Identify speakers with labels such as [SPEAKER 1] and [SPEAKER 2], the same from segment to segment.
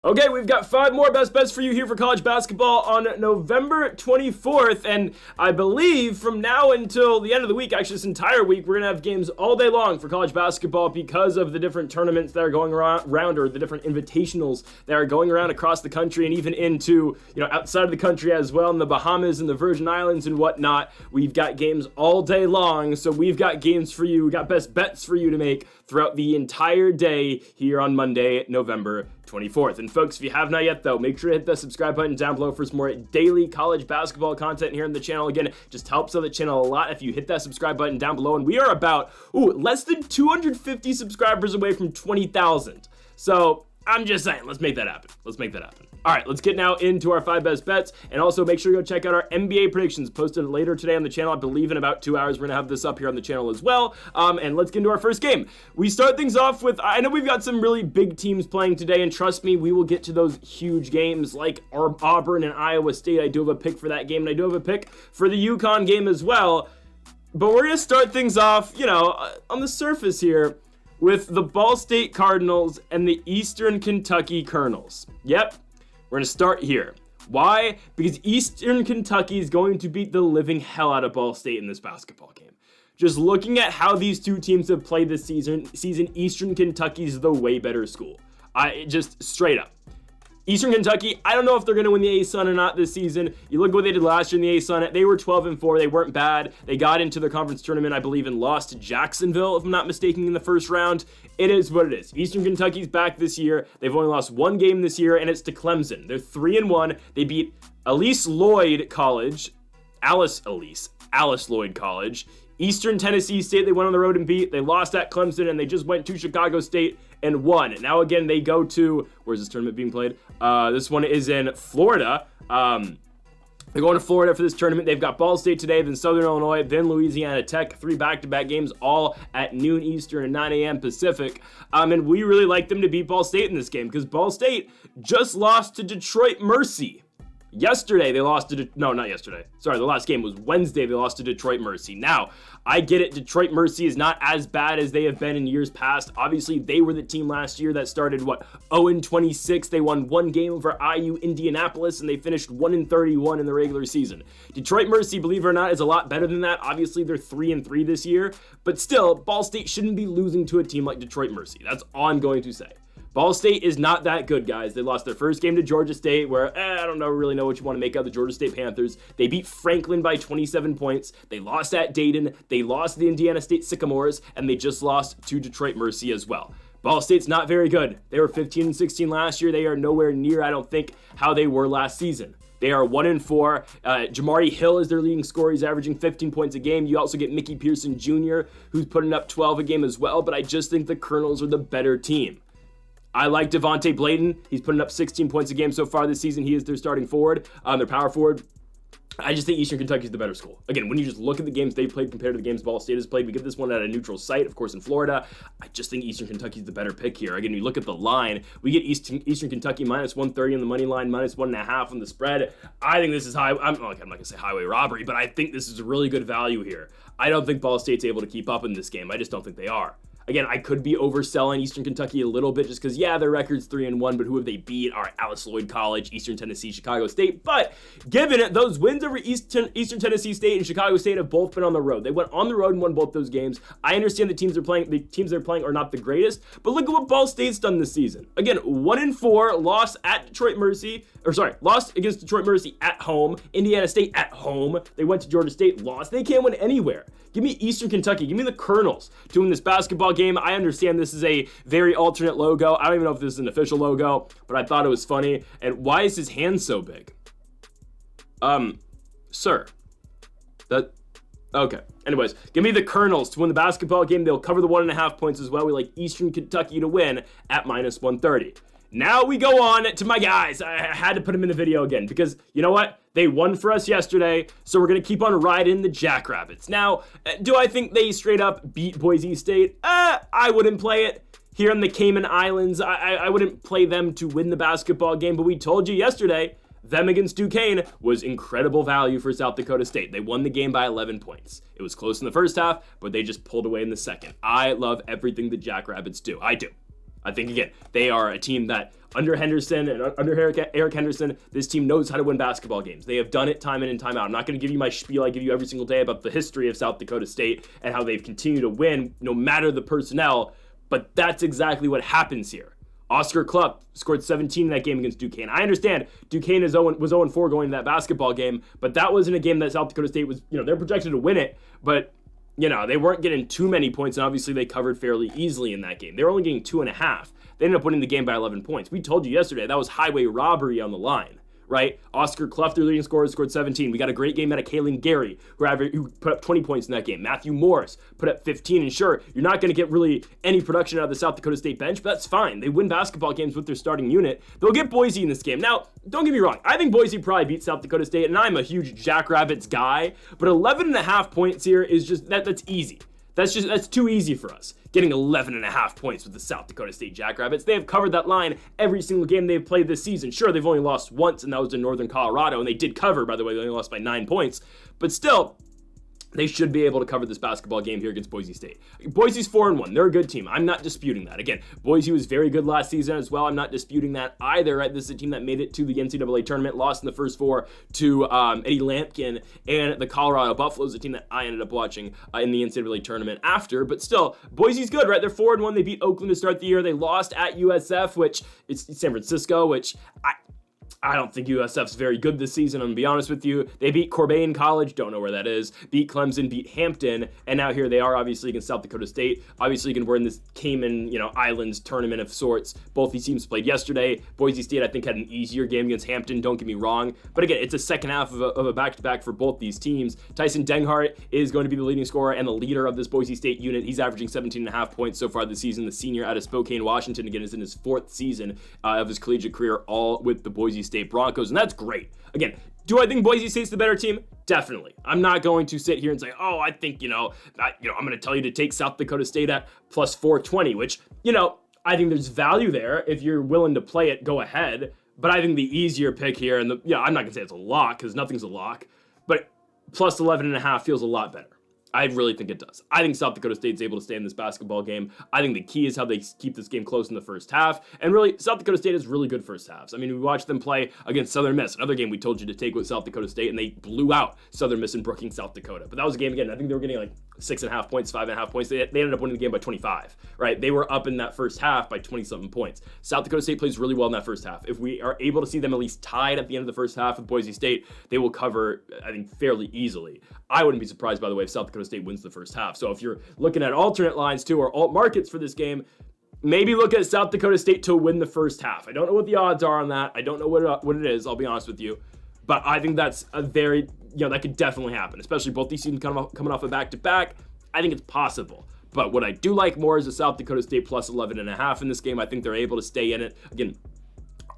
[SPEAKER 1] Okay, we've got 5 more best bets for you here for college basketball on November 24th, and I believe from now until the end of the week, actually this entire week, we're going to have games all day long for college basketball because of the different tournaments that are going around, or the different invitationals that are going around across the country and even into, outside of the country as well, in the Bahamas and the Virgin Islands and whatnot. We've got games all day long, so we've got games for you, we got best bets for you to make throughout the entire day here on Monday, November 24th. And folks, if you have not yet though, make sure to hit the subscribe button down below for some more daily college basketball content here on the channel. Again, it just helps out the channel a lot if you hit that subscribe button down below. And we are about, less than 250 subscribers away from 20,000. So I'm just saying, let's make that happen. All right, let's get now into our 5 best bets, and also make sure you go check out our NBA predictions posted later today on the channel. I believe in about 2 hours, we're gonna have this up here on the channel as well. And let's get into our first game. We start things off with, I know we've got some really big teams playing today, and trust me, we will get to those huge games like Auburn and Iowa State. I do have a pick for that game, and I do have a pick for the Yukon game as well. But we're gonna start things off, on the surface here, with the Ball State Cardinals and the Eastern Kentucky Colonels. Yep, we're going to start here. Why? Because Eastern Kentucky is going to beat the living hell out of Ball State in this basketball game. Just looking at how these two teams have played this season, Eastern Kentucky's the way better school. Just straight up. Eastern Kentucky, I don't know if they're going to win the A-Sun or not this season. You look at what they did last year in the A-Sun. They were 12-4. They weren't bad. They got into the conference tournament, I believe, and lost to Jacksonville, if I'm not mistaken, in the first round. It is what it is. Eastern Kentucky's back this year. They've only lost 1 game this year, and it's to Clemson. They're 3-1. They beat Alice Lloyd College. Alice Lloyd College. Eastern Tennessee State, they went on the road and beat. They lost at Clemson, and they just went to Chicago State and won. Now again, they go to, where's this tournament being played? This one is in Florida. They're going to Florida for this tournament. They've got Ball State today, then Southern Illinois, then Louisiana Tech. 3 back-to-back games, all at noon Eastern and 9 a.m. Pacific. And we really like them to beat Ball State in this game because Ball State just lost to Detroit Mercy. Yesterday, they lost to, no, not yesterday. Sorry, the last game was Wednesday. They lost to Detroit Mercy. Now, I get it. Detroit Mercy is not as bad as they have been in years past. Obviously, they were the team last year that started, 0-26. They won 1 game over IU Indianapolis, and they finished 1-31 in the regular season. Detroit Mercy, believe it or not, is a lot better than that. Obviously, they're 3-3 this year. But still, Ball State shouldn't be losing to a team like Detroit Mercy. That's all I'm going to say. Ball State is not that good, guys. They lost their first game to Georgia State, where I don't really know what you want to make of the Georgia State Panthers. They beat Franklin by 27 points. They lost at Dayton. They lost the Indiana State Sycamores, and they just lost to Detroit Mercy as well. Ball State's not very good. They were 15-16 last year. They are nowhere near, I don't think, how they were last season. They are 1-4. Jamari Hill is their leading scorer. He's averaging 15 points a game. You also get Mickey Pearson Jr., who's putting up 12 a game as well, but I just think the Colonels are the better team. I like Devontae Blayton. He's putting up 16 points a game so far this season. He is their starting forward, their power forward. I just think Eastern Kentucky is the better school. Again, when you just look at the games they played compared to the games Ball State has played, we get this one at a neutral site, of course, in Florida. I just think Eastern Kentucky is the better pick here. Again, you look at the line, we get Eastern Kentucky minus 130 on the money line, minus 1.5 on the spread. I think this is high. I'm not going to say highway robbery, but I think this is a really good value here. I don't think Ball State's able to keep up in this game. I just don't think they are. Again, I could be overselling Eastern Kentucky a little bit just because, yeah, their record's 3-1, but who have they beat? All right, Alice Lloyd College, Eastern Tennessee, Chicago State. But given it, those wins over Eastern Tennessee State and Chicago State have both been on the road. They went on the road and won both those games. I understand the teams they're playing are not the greatest, but look at what Ball State's done this season. Again, 1-4, lost against Detroit Mercy at home, Indiana State at home. They went to Georgia State, lost. They can't win anywhere. Give me Eastern Kentucky. Give me the Colonels to win this basketball game. I understand this is a very alternate logo. I don't even know if this is an official logo, but I thought it was funny. And why is his hand so big? Sir. Okay. Anyways, give me the Colonels to win the basketball game. They'll cover the 1.5 points as well. We like Eastern Kentucky to win at minus 130. Now we go on to my guys. I had to put them in the video again because you know what? They won for us yesterday, so we're going to keep on riding the Jackrabbits. Now, do I think they straight up beat Boise State? I wouldn't play it. Here in the Cayman Islands, I wouldn't play them to win the basketball game, but we told you yesterday, them against Duquesne was incredible value for South Dakota State. They won the game by 11 points. It was close in the first half, but they just pulled away in the second. I love everything the Jackrabbits do. I do. I think, again, they are a team that under Henderson and under Eric Henderson, this team knows how to win basketball games. They have done it time in and time out. I'm not going to give you my spiel I give you every single day about the history of South Dakota State and how they've continued to win no matter the personnel, but that's exactly what happens here. Oscar Clough scored 17 in that game against Duquesne. I understand Duquesne was 0-4 going into that basketball game, but that wasn't a game that South Dakota State was, they're projected to win it, but they weren't getting too many points, and obviously they covered fairly easily in that game. They were only getting 2.5. They ended up winning the game by 11 points. We told you yesterday that was highway robbery on the line, right? Oscar Clough, their leading scorer, scored 17. We got a great game out of Kaylin Gary, who put up 20 points in that game. Matthew Morris put up 15. And sure, you're not going to get really any production out of the South Dakota State bench, but that's fine. They win basketball games with their starting unit. They'll get Boise in this game. Now, don't get me wrong. I think Boise probably beat South Dakota State, and I'm a huge Jackrabbits guy, but 11.5 points here is just, that's easy. That's too easy for us. Getting 11.5 points with the South Dakota State Jackrabbits. They have covered that line every single game they've played this season. Sure, they've only lost once, and that was in Northern Colorado, and they did cover, by the way. They only lost by 9 points. But still, they should be able to cover this basketball game here against Boise State. Boise's 4-1. They're a good team. I'm not disputing that. Again, Boise was very good last season as well. I'm not disputing that either. Right? This is a team that made it to the NCAA tournament, lost in the first 4 to Eddie Lampkin and the Colorado Buffaloes, a team that I ended up watching in the NCAA tournament after. But still, Boise's good, right? They're 4-1. They beat Oakland to start the year. They lost at USF, which it's San Francisco, which I don't think USF's very good this season, I'm going to be honest with you. They beat Corbeil College, don't know where that is, beat Clemson, beat Hampton, and now here they are, obviously, against South Dakota State. Obviously, we're in this Cayman, Islands tournament of sorts. Both these teams played yesterday. Boise State, I think, had an easier game against Hampton, don't get me wrong. But again, it's a second half of a back-to-back for both these teams. Tyson Denghart is going to be the leading scorer and the leader of this Boise State unit. He's averaging 17.5 points so far this season. The senior out of Spokane, Washington, again, is in his 4th season of his collegiate career, all with the Boise State Broncos, and that's great. Again, do I think Boise State's the better team? Definitely. I'm not going to sit here and say, I think, I'm going to tell you to take South Dakota State at plus 420, which, I think there's value there. If you're willing to play it, go ahead. But I think the easier pick here, and I'm not going to say it's a lock because nothing's a lock, but plus 11.5 feels a lot better. I really think it does. I think South Dakota State's able to stay in this basketball game. I think the key is how they keep this game close in the first half. And really, South Dakota State has really good first halves. I mean, we watched them play against Southern Miss, another game we told you to take with South Dakota State, and they blew out Southern Miss in Brookings, South Dakota. But that was a game, again, I think they were getting like 6.5 points, 5.5 points. They ended up winning the game by 25, right? They were up in that first half by 27 points. South Dakota State plays really well in that first half. If we are able to see them at least tied at the end of the first half with Boise State, they will cover, I think, fairly easily. I wouldn't be surprised, by the way, if South Dakota State wins the first half. So if you're looking at alternate lines too, or alt markets for this game, maybe look at South Dakota State to win the first half. I don't know what the odds are on that. I don't know what it is, I'll be honest with you. But I think that's a very, that could definitely happen, especially both these teams coming off a back-to-back. I think it's possible. But what I do like more is the South Dakota State plus 11.5 in this game. I think they're able to stay in it. Again,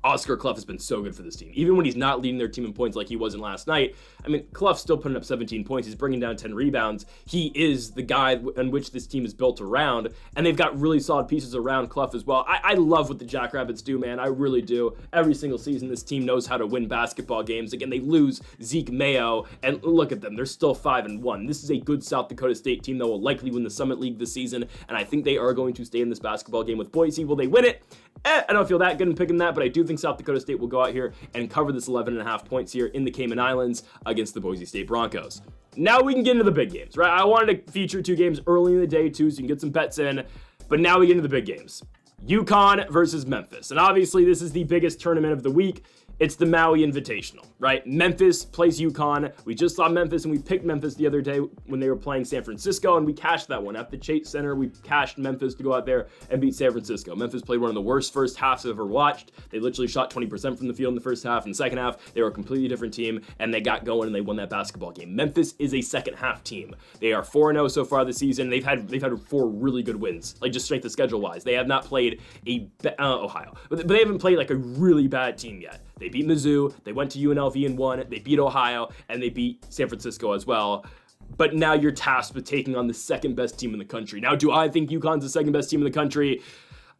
[SPEAKER 1] Oscar Clough has been so good for this team. Even when he's not leading their team in points like he wasn't last night, I mean, Clough's still putting up 17 points. He's bringing down 10 rebounds. He is the guy in which this team is built around, and they've got really solid pieces around Clough as well. I love what the Jackrabbits do, man. I really do. Every single season, this team knows how to win basketball games. Again, they lose Zeke Mayo, and look at them. They're still 5-1. This is a good South Dakota State team that will likely win the Summit League this season, and I think they are going to stay in this basketball game with Boise. Will they win it? I don't feel that good in picking that, but I do think South Dakota State will go out here and cover this 11.5 points here in the Cayman Islands against the Boise State Broncos. Now we can get into the big games, right? I wanted to feature 2 games early in the day too, so you can get some bets in, but now we get into the big games. Yukon versus Memphis, and obviously this is the biggest tournament of the week. It's the Maui Invitational, right? Memphis plays Yukon. We just saw Memphis, and we picked Memphis the other day when they were playing San Francisco, and we cashed that one. At the Chase Center, we cashed Memphis to go out there and beat San Francisco. Memphis played one of the worst first halves I've ever watched. They literally shot 20% from the field in the first half. In the second half, they were a completely different team, and they got going, and they won that basketball game. Memphis is a second half team. They are 4-0 so far this season. They've had 4 really good wins, like just strength of schedule-wise. They have not played Ohio, but they haven't played like a really bad team yet. They beat Mizzou, they went to UNLV and won, they beat Ohio, and they beat San Francisco as well. But now you're tasked with taking on the second best team in the country. Now, do I think UConn's the second best team in the country?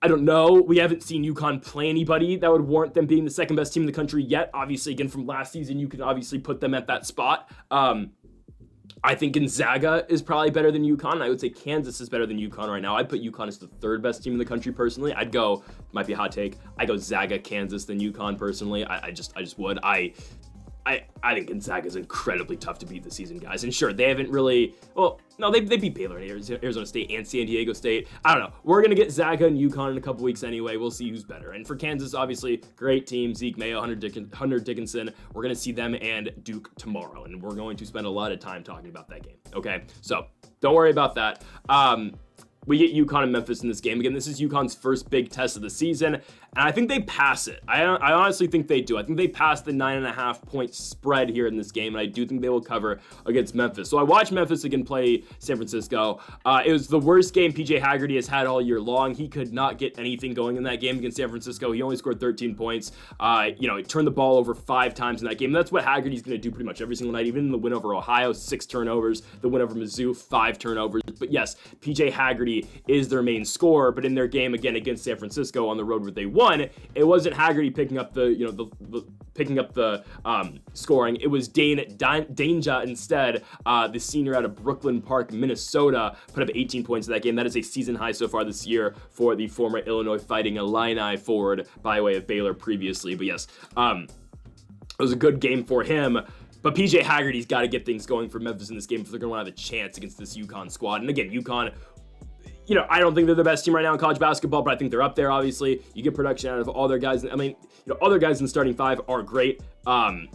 [SPEAKER 1] I don't know. We haven't seen UConn play anybody that would warrant them being the second best team in the country yet. Obviously, again, from last season, you can obviously put them at that spot. I think Gonzaga is probably better than Yukon. I would say Kansas is better than Yukon right now. I'd put Yukon as the third best team in the country personally. I'd go, might be a hot take, I go Zaga, Kansas than Yukon personally. I just would. I think Gonzaga is incredibly tough to beat this season, guys. And sure, they haven't really, well, no, they beat Baylor and Arizona State and San Diego State. I don't know. We're going to get Zaga and Yukon in a couple weeks anyway. We'll see who's better. And for Kansas, obviously, great team. Zeke Mayo, Hunter Dickinson. We're going to see them and Duke tomorrow. And we're going to spend a lot of time talking about that game. Okay? So don't worry about that. We get Yukon and Memphis in this game. Again, this is Yukon's first big test of the season, and I think they pass it. I honestly think they do. I think they pass the 9.5 point spread here in this game, and I do think they will cover against Memphis. So I watched Memphis again play San Francisco. It was the worst game PJ Haggerty has had all year long. He could not get anything going in that game against San Francisco. He only scored 13 points. He turned the ball over 5 times in that game. That's what Haggerty's going to do pretty much every single night. Even in the win over Ohio, 6 turnovers. The win over Mizzou, 5 turnovers. But yes, PJ Haggerty is their main scorer, but in their game again against San Francisco on the road where they won, it wasn't Haggerty picking up the scoring. It was Danja instead, the senior out of Brooklyn Park, Minnesota, put up 18 points in that game. That is a season high so far this year for the former Illinois Fighting Illini forward by way of Baylor previously. But yes, it was a good game for him. But PJ Haggerty's got to get things going for Memphis in this game if they're going to have a chance against this Yukon squad. And again, Yukon, I don't think they're the best team right now in college basketball, but I think they're up there, obviously. You get production out of all their guys. I mean, all their guys in the starting 5 are great. I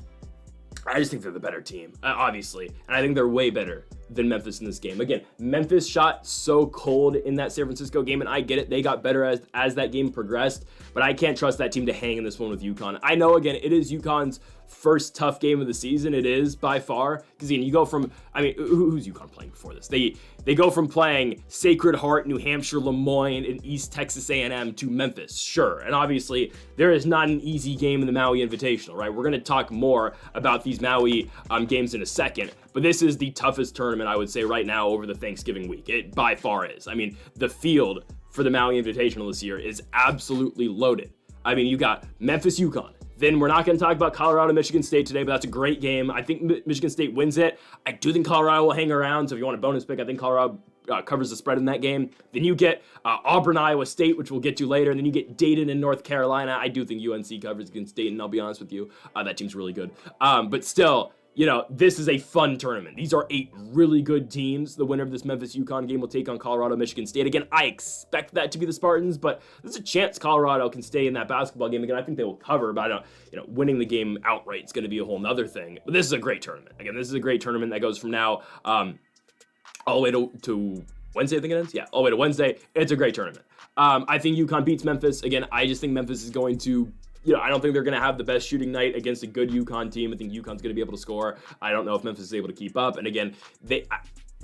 [SPEAKER 1] just think they're the better team, obviously. And I think they're way better than Memphis in this game. Again, Memphis shot so cold in that San Francisco game, and I get it. They got better as that game progressed, but I can't trust that team to hang in this one with Yukon. I know, again, it is Yukon's first tough game of the season. It is by far, because you go from, who's Yukon playing before this? They go from playing Sacred Heart, New Hampshire, Lemoyne, and East Texas A&M to Memphis, sure. And obviously, there is not an easy game in the Maui Invitational, right? We're going to talk more about these Maui games in a second, but this is the toughest tournament, I would say, right now over the Thanksgiving week. It by far is. The field for the Maui Invitational this year is absolutely loaded. You got Memphis, Yukon. Then we're not going to talk about Colorado, Michigan State today, but that's a great game. I think Michigan State wins it. I do think Colorado will hang around, so if you want a bonus pick, I think Colorado covers the spread in that game. Then you get Auburn, Iowa State, which we'll get to later, and then you get Dayton and North Carolina. I do think UNC covers against Dayton, I'll be honest with you. That team's really good. But still, this is a fun tournament. These are 8 really good teams. The winner of this Memphis-Yukon game will take on Colorado, Michigan State. Again, I expect that to be the Spartans, but there's a chance Colorado can stay in that basketball game. Again, I think they will cover, but I don't, winning the game outright is going to be a whole nother thing. But this is a great tournament. Again, this is a great tournament that goes from now all the way to Wednesday, I think it ends? Yeah, all the way to Wednesday. It's a great tournament. I think Yukon beats Memphis. Again, I just think Memphis is going to I don't think they're going to have the best shooting night against a good Yukon team. I think Yukon's going to be able to score. I don't know if Memphis is able to keep up. And again,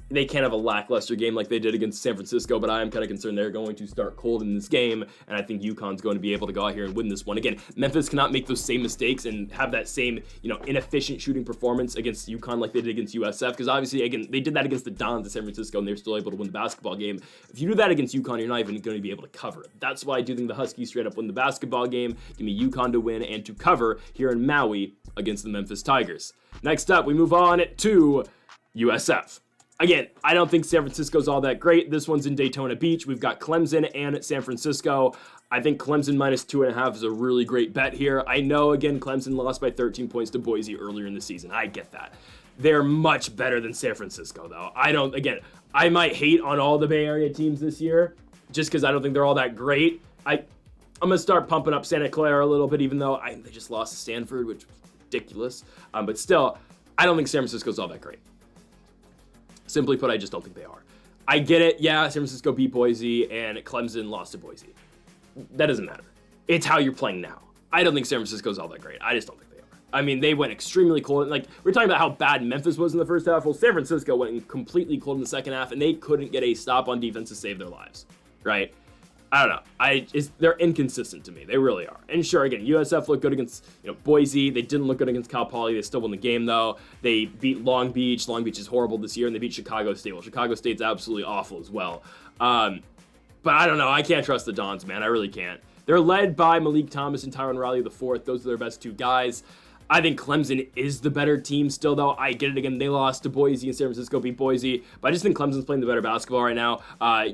[SPEAKER 1] they can't have a lackluster game like they did against San Francisco, but I am kind of concerned they're going to start cold in this game, and I think Yukon's going to be able to go out here and win this one. Again, Memphis cannot make those same mistakes and have that same, inefficient shooting performance against Yukon like they did against USF, because obviously, again, they did that against the Dons of San Francisco, and they're still able to win the basketball game. If you do that against Yukon, you're not even going to be able to cover it. That's why I do think the Huskies straight up win the basketball game. Give me Yukon to win and to cover here in Maui against the Memphis Tigers. Next up, we move on to USF. Again, I don't think San Francisco's all that great. This one's in Daytona Beach. We've got Clemson and San Francisco. I think Clemson minus 2.5 is a really great bet here. I know, again, Clemson lost by 13 points to Boise earlier in the season. I get that. They're much better than San Francisco, though. I might hate on all the Bay Area teams this year just because I don't think they're all that great. I'm going to start pumping up Santa Clara a little bit, even though they just lost to Stanford, which was ridiculous. But still, I don't think San Francisco's all that great. Simply put, I just don't think they are. I get it. Yeah, San Francisco beat Boise and Clemson lost to Boise. That doesn't matter. It's how you're playing now. I don't think San Francisco's all that great. I just don't think they are. They went extremely cold. We're talking about how bad Memphis was in the first half. Well, San Francisco went completely cold in the second half, and they couldn't get a stop on defense to save their lives, right? I don't know. They're inconsistent to me. They really are. And sure, again, USF looked good against Boise. They didn't look good against Cal Poly. They still won the game, though. They beat Long Beach. Long Beach is horrible this year, and they beat Chicago State. Well, Chicago State's absolutely awful as well. But I don't know. I can't trust the Dons, man. I really can't. They're led by Malik Thomas and Tyron Riley IV. Those are their best 2 guys. I think Clemson is the better team still, though. I get it again. They lost to Boise, and San Francisco beat Boise. But I just think Clemson's playing the better basketball right now. I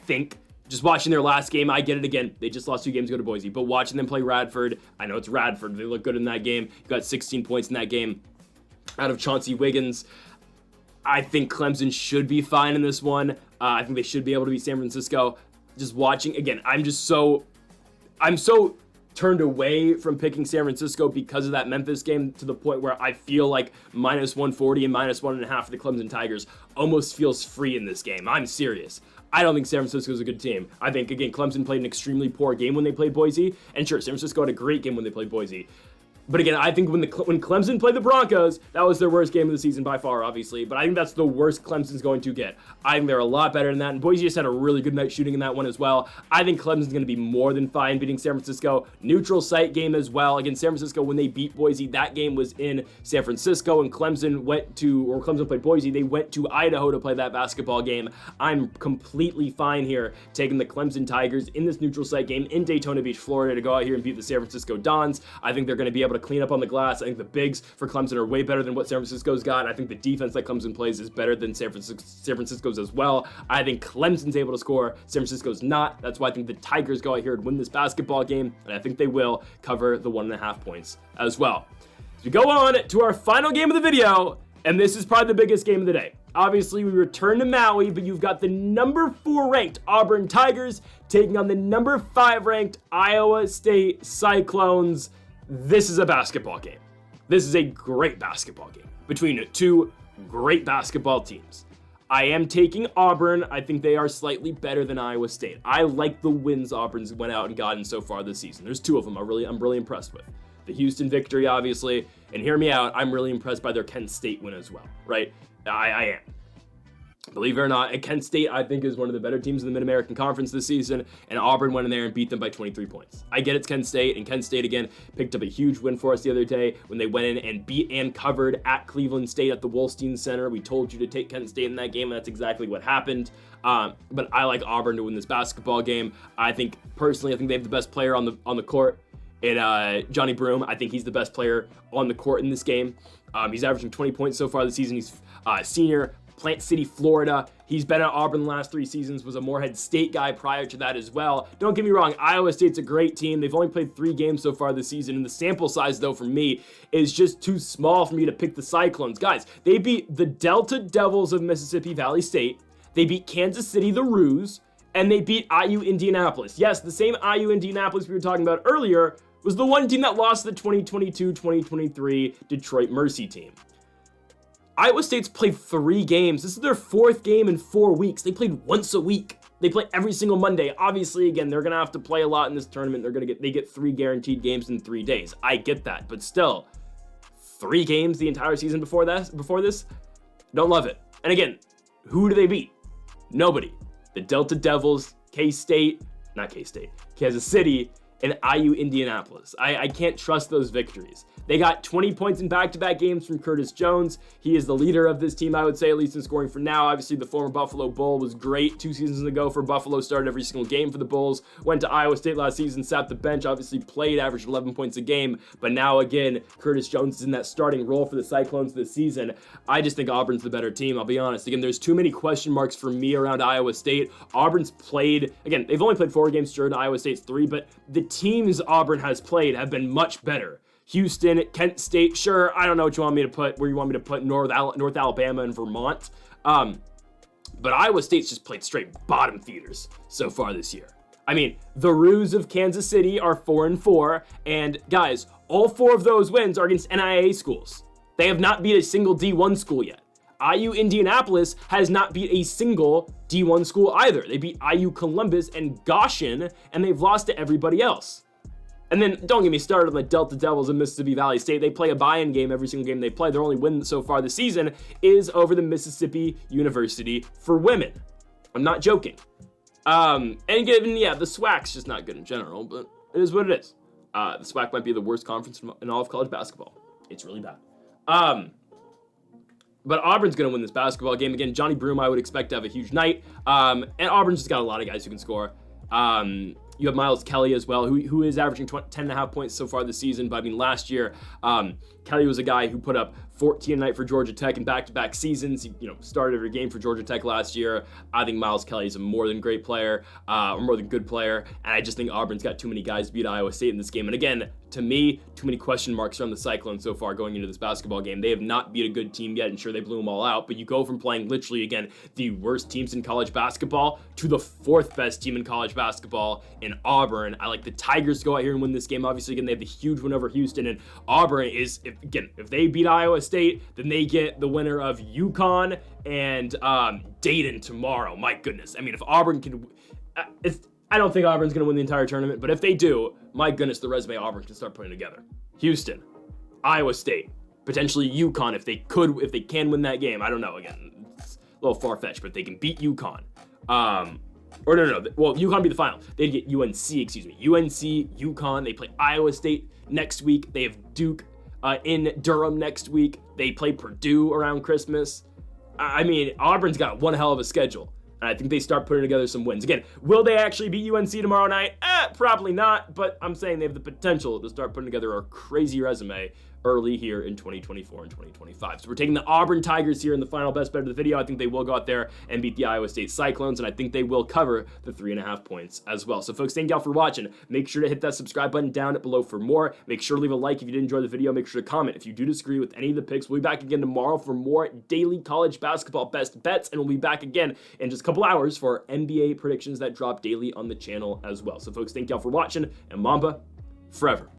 [SPEAKER 1] think just watching their last game, I get it again. They just lost 2 games ago to Boise. But watching them play Radford, I know it's Radford. They look good in that game. You got 16 points in that game out of Chauncey Wiggins. I think Clemson should be fine in this one. I think they should be able to beat San Francisco. Just watching, again, I'm so turned away from picking San Francisco because of that Memphis game to the point where I feel like minus 140 and minus 1.5 for the Clemson Tigers almost feels free in this game. I'm serious. I don't think San Francisco is a good team. I think, again, Clemson played an extremely poor game when they played Boise. And sure, San Francisco had a great game when they played Boise. But again, I think when Clemson played the Broncos, that was their worst game of the season by far, obviously. But I think that's the worst Clemson's going to get. I think they're a lot better than that. And Boise just had a really good night shooting in that one as well. I think Clemson's going to be more than fine beating San Francisco. Neutral site game as well. Again, San Francisco, when they beat Boise, that game was in San Francisco. And Clemson played Boise. They went to Idaho to play that basketball game. I'm completely fine here taking the Clemson Tigers in this neutral site game in Daytona Beach, Florida, to go out here and beat the San Francisco Dons. I think they're going to be able to clean up on the glass. I think the bigs for Clemson are way better than what San Francisco's got. I think the defense that Clemson plays is better than San Francisco's as well. I think Clemson's able to score. San Francisco's not. That's why I think the Tigers go out here and win this basketball game, and I think they will cover the 1.5 points as well. As we go on to our final game of the video, and this is probably the biggest game of the day. Obviously, we return to Maui, but you've got the number 4 ranked Auburn Tigers taking on the number 5 ranked Iowa State Cyclones. This is a basketball game. This is a great basketball game between 2 great basketball teams. I am taking Auburn. I think they are slightly better than Iowa State. I like the wins Auburn's went out and gotten so far this season. There's 2 of them I'm really impressed with. The Houston victory, obviously, and hear me out, I'm really impressed by their Kent State win as well, right? I am. Believe it or not, Kent State, I think, is one of the better teams in the Mid-American Conference this season, and Auburn went in there and beat them by 23 points. I get it's Kent State, and Kent State, again, picked up a huge win for us the other day when they went in and beat and covered at Cleveland State at the Wolstein Center. We told you to take Kent State in that game, and that's exactly what happened. But I like Auburn to win this basketball game. Personally, I think they have the best player on the court in Johnny Broome. I think he's the best player on the court in this game. He's averaging 20 points so far this season. He's senior, Plant City, Florida. He's been at Auburn the last 3 seasons, was a Morehead State guy prior to that as well. Don't get me wrong, Iowa State's a great team. They've only played 3 games so far this season, and the sample size, though, for me, is just too small for me to pick the Cyclones. Guys, they beat the Delta Devils of Mississippi Valley State. They beat Kansas City, the Roos, and they beat IU Indianapolis. Yes, the same IU Indianapolis we were talking about earlier was the one team that lost the 2022-2023 Detroit Mercy team. Iowa State's played 3 games. This is their 4th game in 4 weeks. They played once a week. They play every single Monday. Obviously, again, they're going to have to play a lot in this tournament. They get 3 guaranteed games in 3 days. I get that, but still, 3 games the entire season before this? Don't love it. And again, who do they beat? Nobody. The Delta Devils, Kansas City, and IU Indianapolis. I can't trust those victories. They got 20 points in back-to-back games from Curtis Jones. He is the leader of this team, I would say, at least in scoring for now. Obviously, the former Buffalo Bull was great 2 seasons ago for Buffalo, started every single game for the Bulls, went to Iowa State last season, sat the bench, obviously played, averaged 11 points a game, but now, again, Curtis Jones is in that starting role for the Cyclones this season. I just think Auburn's the better team, I'll be honest. Again, there's too many question marks for me around Iowa State. Auburn's played, again, they've only played 4 games, sure, to Iowa State's 3, but the teams Auburn has played have been much better. Houston, Kent State, sure, I don't know what you want me to put, where you want me to put North Alabama and Vermont. But Iowa State's just played straight bottom feeders so far this year. I mean, the Roos of Kansas City are 4-4, and guys, all 4 of those wins are against NAIA schools. They have not beat a single D1 school yet. IU Indianapolis has not beat a single D1 school either. They beat IU Columbus and Goshen, and they've lost to everybody else. And then, don't get me started on the Delta Devils of Mississippi Valley State. They play a buy-in game every single game they play. Their only win so far this season is over the Mississippi University for women. I'm not joking. And given, the SWAC's just not good in general, but it is what it is. The SWAC might be the worst conference in all of college basketball. It's really bad. But Auburn's going to win this basketball game. Again, Johnny Broome, I would expect to have a huge night. And Auburn's just got a lot of guys who can score. You have Miles Kelly as well, who is averaging 10.5 points so far this season. But I mean, last year, Kelly was a guy who put up 14 a night for Georgia Tech in back-to-back seasons. He, started every game for Georgia Tech last year. I think Miles Kelly is a more than great player, or more than good player. And I just think Auburn's got too many guys to beat Iowa State in this game. And again, to me, too many question marks around the Cyclones so far going into this basketball game. They have not beat a good team yet, and sure, they blew them all out. But you go from playing literally, again, the worst teams in college basketball to the fourth best team in college basketball in Auburn. I like the Tigers to go out here and win this game. Obviously, again, they have the huge win over Houston, and Auburn is, if they beat Iowa State, then they get the winner of Yukon and Dayton tomorrow. My goodness. I mean, if Auburn can, I don't think Auburn's going to win the entire tournament, but if they do, my goodness, the resume Auburn can start putting together. Houston, Iowa State, potentially Yukon if they can win that game. I don't know. Again, it's a little far-fetched, but they can beat Yukon. Or no. Well, Yukon be the final. They'd get UNC, Yukon. They play Iowa State next week. They have Duke in Durham next week. They play Purdue around Christmas. I mean, Auburn's got one hell of a schedule. And I think they start putting together some wins. Again, will they actually beat UNC tomorrow night? Probably not, but I'm saying they have the potential to start putting together a crazy resume early here in 2024 and 2025. So we're taking the Auburn Tigers here in the final best bet of the video. I think they will go out there and beat the Iowa State Cyclones, and I think they will cover the 3.5 points as well. So folks, thank y'all for watching. Make sure to hit that subscribe button down below for more. Make sure to leave a like if you did enjoy the video. Make sure to comment if you do disagree with any of the picks. We'll be back again tomorrow for more daily college basketball best bets, and we'll be back again in just a couple hours for NBA predictions that drop daily on the channel as well. So folks, thank y'all for watching, and Mamba forever.